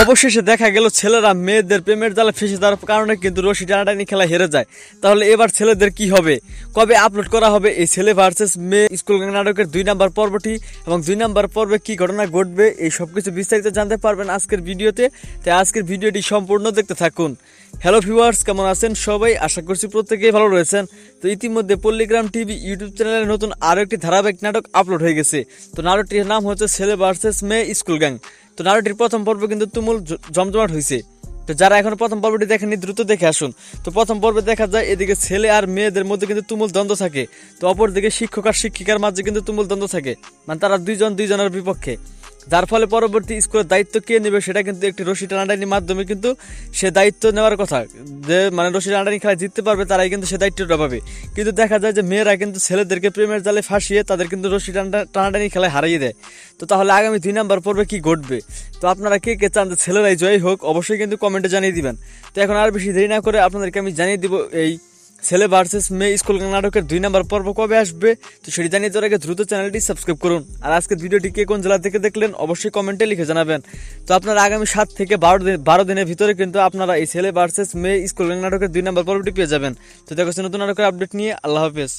অবশেষে দেখা গেল ছেলেরা মেয়েদের প্রেমের জালে ফেসে যাওয়ার কারণে কিন্তু রশি টানাটানি খেলা হেরে যায়। তাহলে এবার ছেলেদের কি হবে, কবে আপলোড করা হবে এই ছেলে ভার্সেস মেয়ে স্কুল গ্যাং নাটকের 2 নম্বর পর্বটি, এবং 2 নম্বর পর্বে কি ঘটনা ঘটবে এই সবকিছু বিস্তারিত জানতে পারবেন আজকের ভিডিওতে। তাই আজকের ভিডিওটি সম্পূর্ণ দেখতে থাকুন। হ্যালো ভিউয়ার্স, কেমন আছেন সবাই? আশা করছি প্রত্যেকেই ভালো রয়েছেন। তো ইতিমধ্যে পল্লীগ্রাম টিভি ইউটিউব চ্যানেলে নতুন আরও একটি ধারাবাহিক নাটক আপলোড হয়ে গেছে। তো নাটকটির নাম হচ্ছে ছেলে ভার্সেস মেয়ে স্কুল গ্যাং। তো নাটকটির প্রথম পর্ব কিন্তু তুমুল জমজমাট হয়েছে। তো যারা এখন প্রথম পর্বটি দেখেননি দ্রুত দেখে আসুন। তো প্রথম পর্বে দেখা যায় এদিকে ছেলে আর মেয়েদের মধ্যে কিন্তু তুমুল দ্বন্দ্ব থাকে, তো অপরদিকে শিক্ষক আর শিক্ষিকার মাঝে কিন্তু তুমুল দ্বন্দ্ব থাকে, মানে তারা দুইজনের বিপক্ষে। যার ফলে পরবর্তী স্কুলের দায়িত্ব কে নেবে সেটা কিন্তু একটি রশি টানাটানির মাধ্যমে কিন্তু সে দায়িত্ব নেওয়ার কথা, যে মানে রশি টানাটানি খেলায় জিততে পারবে তারাই কিন্তু সে দায়িত্বটা পাবে। কিন্তু দেখা যায় যে মেয়েরা কিন্তু ছেলেদেরকে প্রেমের জালে ফাঁসিয়ে তাদের কিন্তু রশি টানাটানি খেলায় হারিয়ে দেয়। তো তাহলে আগামী 2 নম্বর পর্বে কি ঘটবে? তো আপনারা কে কে চান যে ছেলেরাই জয়ী হোক অবশ্যই কিন্তু কমেন্টে জানিয়ে দিবেন। তো এখন আর বেশি দেরি না করে আপনাদেরকে আমি জানিয়ে দিব এই ছেলে ভার্সেস মেয়ে স্কুল গ্যাং নাটকের 2 নম্বর পর্ব কবে আসবে। তো সেটি জানিয়ে দেওয়ার আগে দ্রুত চ্যানেলটি সাবস্ক্রাইব করুন। আর আজকের ভিডিওটি কে কোন জেলা থেকে দেখলেন অবশ্যই কমেন্টে লিখে জানাবেন। তো আপনারা আগামী 7 থেকে 12 দিনের ভিতরে কিন্তু আপনারা এই ছেলে ভার্সেস মেয়ে স্কুল গ্যাং নাটকের 2 নম্বর পর্বটি পেয়ে যাবেন। তো দেখো নতুন নাটকের আপডেট নিয়ে। আল্লাহ হাফেজ।